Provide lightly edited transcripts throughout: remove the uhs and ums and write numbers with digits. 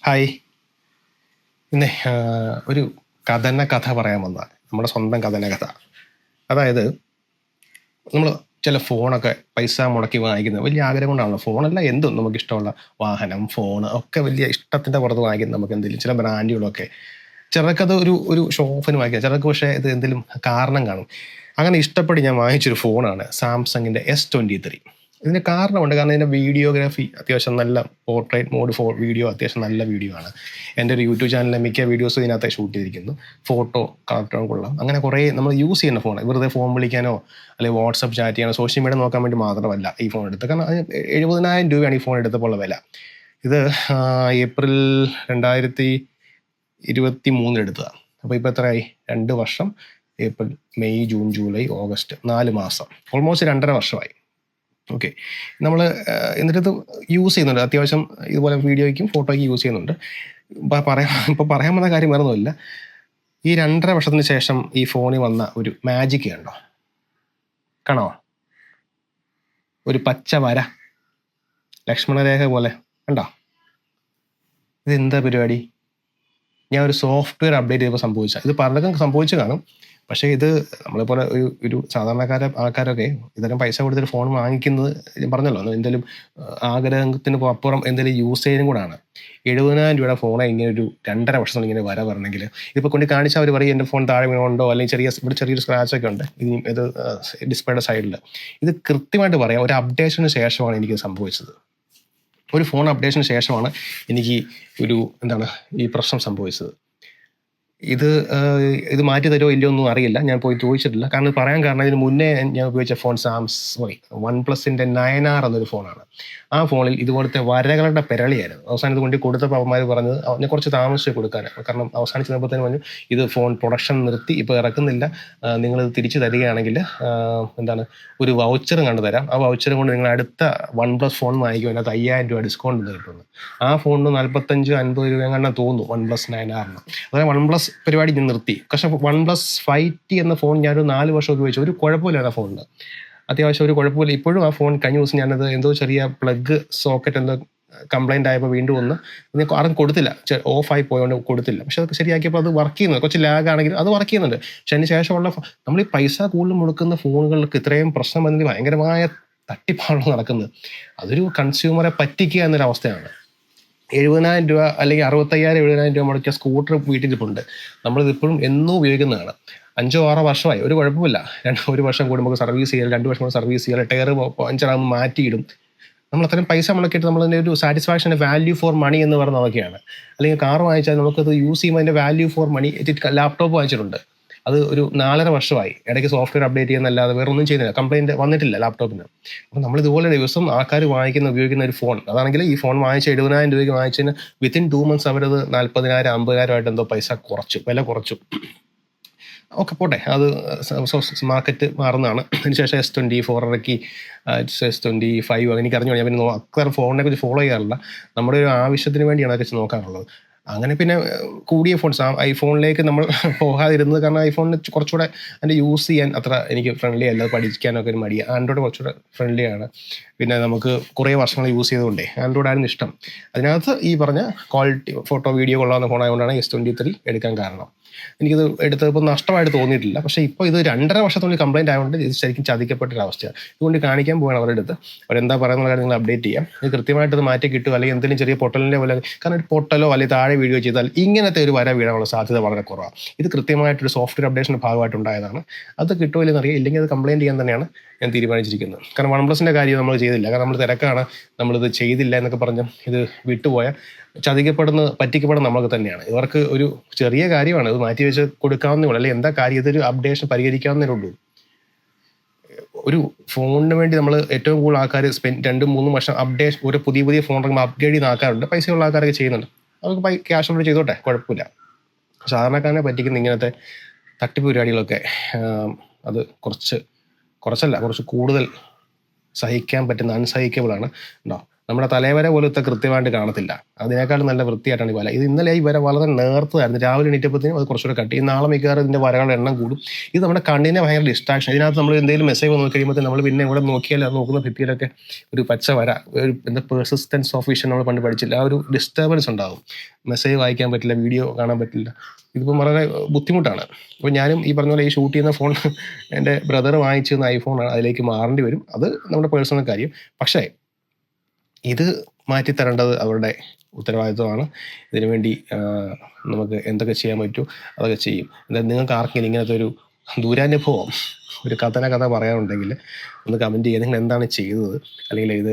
Hi. ഇന്നേ ഒരു കഥ പറയാൻ വന്നതാ. നമ്മുടെ സ്വന്തം കഥ. അതായത് നമ്മൾ ചില ഫോണൊക്കെ പൈസ മുടക്കി വാങ്ങിക്കുന്നത് വലിയ ആഗ്രഹം കൊണ്ടാണല്ലോ. ഫോണല്ല, എന്തും നമുക്കിഷ്ടമുള്ള വാഹനം, ഫോൺ ഒക്കെ വലിയ ഇഷ്ടത്തിൻ്റെ പുറത്ത് വാങ്ങിക്കുന്നത്. നമുക്ക് എന്തെങ്കിലും ചില ബ്രാൻഡുകളൊക്കെ ചിലർക്കത് ഒരു ഒരു ഷോ ഓഫിന് വാങ്ങിക്കാം, ചിലർക്ക് പക്ഷേ ഇത് എന്തെങ്കിലും കാരണം കാണും. അങ്ങനെ ഇഷ്ടപ്പെട്ട് ഞാൻ വാങ്ങിച്ചൊരു ഫോണാണ് സാംസങ്ങിൻ്റെ S23. ഇതിന് കാരണമുണ്ട്. കാരണം ഇതിൻ്റെ വീഡിയോഗ്രാഫി അത്യാവശ്യം നല്ല പോർട്രേറ്റ് മോഡ് വീഡിയോ അത്യാവശ്യം നല്ല വീഡിയോ ആണ്. എൻ്റെ ഒരു യൂട്യൂബ് ചാനലിലെ മിക്ക വീഡിയോസും ഇതിനകത്ത് ഷൂട്ട് ചെയ്തിരിക്കുന്നു. ഫോട്ടോ കാർട്ടൂൺ കൊള്ളാം. അങ്ങനെ കുറേ നമ്മൾ യൂസ് ചെയ്യുന്ന ഫോൺ, വെറുതെ ഫോൺ വിളിക്കാനോ അല്ലെങ്കിൽ വാട്സപ്പ് ചാറ്റ് ചെയ്യാനോ സോഷ്യൽ മീഡിയ നോക്കാൻ വേണ്ടി മാത്രമല്ല ഈ ഫോൺ എടുത്തത്. കാരണം അതിന് 70,000 രൂപയാണ് ഈ ഫോൺ എടുത്തപ്പോൾ വില. ഇത് ഏപ്രിൽ 2023 എടുത്തതാണ്. അപ്പോൾ ഇപ്പോൾ എത്രയായി? 2 വർഷം. April, May, June, July, August, 4 മാസം, ഓൾമോസ്റ്റ് 2.5 വർഷമായി. ഓക്കെ. നമ്മൾ എന്നിട്ട് യൂസ് ചെയ്യുന്നുണ്ട്. അത്യാവശ്യം ഇതുപോലെ വീഡിയോയ്ക്കും ഫോട്ടോയ്ക്കും യൂസ് ചെയ്യുന്നുണ്ട്. ഇപ്പോൾ പറയാൻ വന്ന കാര്യം വേറൊന്നുമില്ല. ഈ 2.5 വർഷത്തിന് ശേഷം ഈ ഫോണിൽ വന്ന ഒരു മാജിക് കണ്ടോ? കാണോ? ഒരു പച്ച വര, ലക്ഷ്മണരേഖ പോലെ കണ്ടോ? ഇതെന്താ പരിപാടി? ഞാൻ ഒരു സോഫ്റ്റ്വെയർ അപ്ഡേറ്റ് ചെയ്തപ്പോൾ സംഭവിച്ചാൽ, ഇത് പലർക്കും സംഭവിച്ചു കാണും. പക്ഷേ ഇത് നമ്മളെപ്പോലെ ഒരു ആൾക്കാരൊക്കെ ഇത്തരം പൈസ കൊടുത്തൊരു ഫോൺ വാങ്ങിക്കുന്നത്, ഞാൻ പറഞ്ഞല്ലോ, എന്തെങ്കിലും ആഗ്രഹത്തിന് അപ്പുറം എന്തെങ്കിലും യൂസേജും കൂടാണ്. 70,000 രൂപയുടെ ഫോണെ ഇങ്ങനെ ഒരു 2.5 വർഷത്തിൽ ഇങ്ങനെ വരണമെങ്കിൽ, ഇതിപ്പോൾ കൊണ്ട് കാണിച്ചാൽ അവർ പറയും എൻ്റെ ഫോൺ താഴെ വീണുണ്ടോ, അല്ലെങ്കിൽ ഇവിടെ ചെറിയൊരു സ്ക്രാച്ചൊക്കെ ഉണ്ട് ഇത് ഡിസ്പ്ലേയുടെ സൈഡിൽ. ഇത് കൃത്യമായിട്ട് പറയാം, ഒരു അപ്ഡേഷന് ശേഷമാണ് എനിക്ക് സംഭവിച്ചത്. ഒരു ഫോൺ അപ്ഡേഷന് ശേഷമാണ് എനിക്ക് ഈ പ്രശ്നം സംഭവിച്ചത്. ഇത് മാറ്റി തരുമോ ഇല്ലയോ ഒന്നും അറിയില്ല, ഞാൻ പോയി ചോദിച്ചിട്ടില്ല. കാരണം ഇത് പറയാൻ കാരണം, ഇതിന് മുന്നേ ഞാൻ ഉപയോഗിച്ച ഫോൺ OnePlusന്റെ 9R എന്നൊരു ഫോണാണ്. ആ ഫോണിൽ ഇതുപോലത്തെ വരകളുടെ പെരളിയായിരുന്നു. അവസാനം ഇത് കൊണ്ട് കൊടുത്തപ്പോൾ അവന്മാർ പറഞ്ഞത് ഞാൻ കുറച്ച് താമസിച്ച് കൊടുക്കാൻ, കാരണം അവസാനിച്ച് നിന്നപ്പോഴത്തേനും പറഞ്ഞു ഇത് ഫോൺ പ്രൊഡക്ഷൻ നിർത്തി, ഇപ്പോൾ ഇറക്കുന്നില്ല, നിങ്ങളിത് തിരിച്ചു തരികയാണെങ്കിൽ ഒരു വൗച്ചറും കണ്ടു തരാം. ആ വൗച്ചറും കൊണ്ട് നിങ്ങൾ അടുത്ത OnePlus ഫോൺ വാങ്ങിക്കും, അതിനകത്ത് 5,000 രൂപ ഡിസ്കൗണ്ട് കിട്ടുന്നു. ആ ഫോണിന് 45-50 രൂപ കണ്ടാൽ തോന്നുന്നു OnePlus 9R. അതായത് OnePlus പരിപാടി ഞാൻ നിർത്തി. പക്ഷേ OnePlus 5T എന്ന ഫോൺ ഞാനൊരു 4 വർഷം ഉപയോഗിച്ചു. ഒരു കുഴപ്പമില്ല ആ ഫോണിന്, അത്യാവശ്യം ഒരു കുഴപ്പമില്ല. ഇപ്പോഴും ആ ഫോൺ കഴിഞ്ഞ ദിവസം ഞാനത് ചെറിയ പ്ലഗ് സോക്കറ്റ് കംപ്ലൈൻ്റ് ആയപ്പോൾ വീണ്ടും ആരും കൊടുത്തില്ല, ഓഫായി പോയോണ്ട് കൊടുത്തില്ല. പക്ഷെ അത് ശരിയാക്കിയപ്പോൾ അത് വർക്ക് ചെയ്യുന്നുണ്ട്. കുറച്ച് ലാഗ് ആണെങ്കിലും അത് വർക്ക് ചെയ്യുന്നുണ്ട്. പക്ഷെ അതിന് ശേഷമുള്ള നമ്മൾ ഈ പൈസ കൂടുതൽ മുടക്കുന്ന ഫോണുകൾക്ക് ഇത്രയും പ്രശ്നം വന്നതിൽ ഭയങ്കരമായ തട്ടിപ്പാണ് നടക്കുന്നത്. അതൊരു കൺസ്യൂമറെ പറ്റിക്കുക എന്നൊരവസ്ഥയാണ്. 70,000 രൂപ അല്ലെങ്കിൽ 65,000-70,000 രൂപ മുടക്കിയ സ്കൂട്ടർ വീട്ടിലിപ്പുണ്ട്. നമ്മളിതിപ്പോഴും എന്നും ഉപയോഗിക്കുന്നതാണ്. 5-6 വർഷമായി, ഒരു കുഴപ്പമില്ല. 1 വർഷം കൂടുമ്പോൾ സർവീസ് ചെയ്യൽ, 2 വർഷം കൂടെ സർവീസ് ചെയ്യൽ, ടയർ പഞ്ചറാകുമ്പോൾ മാറ്റിയിടും. നമ്മൾ അത്രയും പൈസ മുടക്കിയിട്ട് നമ്മളതിൻ്റെ ഒരു സാറ്റിസ്ഫാക്ഷൻ, വാല്യൂ ഫോർ മണി എന്ന് പറയുന്നത് അതൊക്കെയാണ്. അല്ലെങ്കിൽ കാർ വാങ്ങിച്ചാൽ നമുക്കത് യൂസ് ചെയ്യുമ്പോൾ അതിൻ്റെ വാല്യൂ ഫോർ മണി. ലാപ്ടോപ്പ് വാങ്ങിച്ചിട്ടുണ്ട്, അത് ഒരു 4.5 വർഷമായി. ഇടയ്ക്ക് സോഫ്റ്റ്വെയർ അപ്ഡേറ്റ് ചെയ്യുന്നല്ലാതെ വേറെ ഒന്നും ചെയ്യുന്നില്ല, കംപ്ലൈൻറ്റ് വന്നിട്ടില്ല ലാപ്ടോപ്പിന്. അപ്പോൾ നമ്മളിതുപോലെ ദിവസം ആൾക്കാർ ഉപയോഗിക്കുന്ന ഒരു ഫോൺ, അതാണെങ്കിൽ ഈ ഫോൺ വാങ്ങിച്ച് 70,000 രൂപയ്ക്ക് വാങ്ങിച്ചതിന് വിത്തിൻ 2 months അവരത് 40,000, 50,000 ആയിട്ട് എന്തോ വില കുറച്ചു. ഓക്കെ, പോട്ടെ, അത് മാർക്കറ്റ് മാറുന്നതാണ്. അതിനുശേഷം S24 ഇറക്കി, S25 എനിക്ക് അറിഞ്ഞു. ഞാൻ പിന്നെ അത്ര ഫോണിനെ കുറിച്ച് ഫോളോ ചെയ്യാറില്ല, നമ്മുടെ ഒരു ആവശ്യത്തിന് വേണ്ടിയാണ് അതൊക്കെ നോക്കാറുള്ളത്. അങ്ങനെ പിന്നെ കൂടിയ ഫോൺസ്, ഐഫോണിലേക്ക് നമ്മൾ പോകാതിരുന്നത്. കാരണം ഐഫോണിന് കുറച്ചുകൂടെ അതിൻ്റെ യൂസ് ചെയ്യാൻ അത്ര എനിക്ക് ഫ്രണ്ട്ലി അല്ല, പഠിക്കാനൊക്കെ ഒരു മടിയാണ്. ആൻഡ്രോയിഡ് കുറച്ചുകൂടെ ഫ്രണ്ട്ലി ആണ്. പിന്നെ നമുക്ക് കുറേ വർഷങ്ങൾ യൂസ് ചെയ്തുകൊണ്ടേ ആൻഡ്രോയിഡ് ആയിരുന്നു ഇഷ്ടം. അതിനകത്ത് ഈ പറഞ്ഞ ക്വാളിറ്റി ഫോട്ടോ വീഡിയോ കൊള്ളാവുന്ന ഫോണായതുകൊണ്ടാണ് S23 എടുക്കാൻ കാരണം. എനിക്കിത് എടുത്തപ്പോൾ നഷ്ടമായിട്ട് തോന്നിയിട്ടില്ല. പക്ഷേ ഇപ്പോൾ ഇത് 2.5 വർഷത്തിനുള്ളിൽ കംപ്ലൈൻറ്റ് ആയതുകൊണ്ട് ഇത് ശരിക്കും ചതിക്കപ്പെട്ടൊരവസ്ഥയാണ്. ഇതുകൊണ്ട് കാണിക്കാൻ പോവുകയാണ് അവരുടെ അടുത്ത്. അവരെന്താ പറയുന്ന കാര്യം നിങ്ങൾ അപ്ഡേറ്റ് ചെയ്യാം. ഇത് കൃത്യമായിട്ട് ഇത് മാറ്റി കിട്ടുമോ, അല്ലെങ്കിൽ എന്തെങ്കിലും ചെറിയ പൊട്ടലിൻ്റെ പോലെ, കാരണം ഒരു പൊട്ടലോ അല്ലെങ്കിൽ താഴെ വീഡിയോ ചെയ്താൽ ഇങ്ങനത്തെ ഒരു വര വീഴാനുള്ള സാധ്യത വളരെ കുറവാണ്. ഇത് കൃത്യമായിട്ടൊരു സോഫ്റ്റ്വെയർ അപ്ഡേഷൻ്റെ ഭാഗമായിട്ടുണ്ടായതാണ്. അത് കിട്ടുമോ ഇല്ലെന്ന് അറിയാം. ഇല്ലെങ്കിൽ അത് കംപ്ലൈൻറ്റ് ചെയ്യാൻ തന്നെയാണ് ഞാൻ തീരുമാനിച്ചിരിക്കുന്നത്. കാരണം OnePlusൻ്റെ കാര്യം നമ്മൾ ചെയ്തില്ല, കാരണം നമ്മൾ തിരക്കാണ്, നമ്മളിത് ചെയ്തില്ല എന്നൊക്കെ പറഞ്ഞ് ഇത് വിട്ടുപോയാൽ പറ്റിക്കപ്പെടുന്ന നമ്മൾക്ക് തന്നെയാണ്. ഇവർക്ക് ഒരു ചെറിയ കാര്യമാണ്, ഇത് മാറ്റി വെച്ച് കൊടുക്കാവുന്നേ ഉള്ളൂ. അല്ലെങ്കിൽ എന്താ കാര്യം, ഇതൊരു അപ്ഡേഷൻ പരിഹരിക്കാവുന്നേ ഉള്ളൂ. ഒരു ഫോണിന് വേണ്ടി നമ്മൾ ഏറ്റവും കൂടുതൽ ആൾക്കാർ 2-3 വർഷം അപ്ഡേഷൻ, ഒരു പുതിയ ഫോൺ അപ്ഗ്രേഡ് ചെയ്യുന്ന ആൾക്കാരുണ്ട്. പൈസയുള്ള ആൾക്കാരൊക്കെ ചെയ്യുന്നുണ്ട്. അവർക്ക് ക്യാഷ് ഓൺ ചെയ്തോട്ടെ, കുഴപ്പമില്ല. സാധാരണക്കാരനെ പറ്റിക്കുന്ന ഇങ്ങനത്തെ തട്ടിപ്പ് പരിപാടികളൊക്കെ അത് കുറച്ച് കൂടുതൽ സഹിക്കാൻ പറ്റുന്ന, അൺസഹിക്കബിളാണ്. ഉണ്ടോ, നമ്മുടെ തലവര പോലത്തെ കൃത്യമായിട്ട് കാണത്തില്ല. അതിനേക്കാളും നല്ല വൃത്തിയായിട്ടാണ് ഈ വല. ഇത് ഇന്നലെ ഈ വര വളരെ നേർത്തതായിരുന്നു. രാവിലെ എണീറ്റപ്പോഴത്തേനും അത് കുറച്ചുകൂടെ കട്ടി. നാളെ മിക്കവാറും ഇതിൻ്റെ വരകളുടെ എണ്ണം കൂടും. ഇത് നമ്മുടെ കണ്ണിനെ ഭയങ്കര ഡിസ്ട്രാക്ഷൻ. ഇതിനകത്ത് നമ്മൾ എന്തെങ്കിലും മെസ്സേജ് നോക്കി കഴിയുമ്പോൾ നമ്മൾ പിന്നെ ഇവിടെ നോക്കിയാൽ അത് നോക്കുന്ന ഭിത്തിയിലൊക്കെ ഒരു പച്ച വര, ഒരു എന്താ പെർസിസ്റ്റൻസ് ഓഫ് വിഷൻ നമ്മൾ പണ്ട് പഠിച്ചില്ല, ആ ഒരു ഡിസ്റ്റർബൻസ് ഉണ്ടാകും. മെസ്സേജ് വായിക്കാൻ പറ്റില്ല, വീഡിയോ കാണാൻ പറ്റില്ല. ഇതിപ്പം വളരെ ബുദ്ധിമുട്ടാണ്. അപ്പോൾ ഞാനും ഈ പറഞ്ഞ പോലെ ഈ ഷൂട്ട് ചെയ്യുന്ന ഫോൺ എൻ്റെ ബ്രദർ വാങ്ങിച്ചു തന്ന ഐഫോണാണ്. അതിലേക്ക് മാറേണ്ടി വരും. അത് നമ്മുടെ പേഴ്സണൽ കാര്യം. പക്ഷേ ഇത് മാറ്റിത്തരേണ്ടത് അവരുടെ ഉത്തരവാദിത്വമാണ്. ഇതിനുവേണ്ടി നമുക്ക് എന്തൊക്കെ ചെയ്യാൻ പറ്റുമോ അതൊക്കെ ചെയ്യും. എന്തായാലും നിങ്ങൾക്ക് ആർക്കെങ്കിലും ഇങ്ങനത്തെ ഒരു ദുരനുഭവം, ഒരു കഥ പറയാനുണ്ടെങ്കിൽ ഒന്ന് കമൻറ്റ് ചെയ്യുക. നിങ്ങൾ എന്താണ് ചെയ്തത്, അല്ലെങ്കിൽ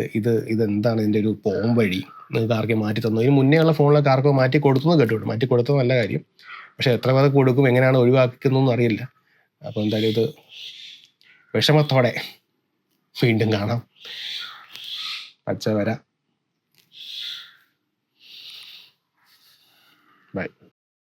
ഇതെന്താണ് ഇതിൻ്റെ ഒരു പോംവഴി, നിങ്ങൾക്ക് ആർക്കും മാറ്റി തന്നു. ഇതിന് മുന്നേ ഉള്ള ഫോണിലൊക്കെ ആർക്കോ മാറ്റി കൊടുത്തു കേട്ടു. മാറ്റി കൊടുത്തത് നല്ല കാര്യം. പക്ഷേ എത്ര പേർക്ക് കൊടുക്കും, എങ്ങനെയാണ് ഒഴിവാക്കുന്നതെന്നും അറിയില്ല. അപ്പോൾ എന്തായാലും ഇത് വിഷമത്തോടെ വീണ്ടും കാണാം. പച്ച വര.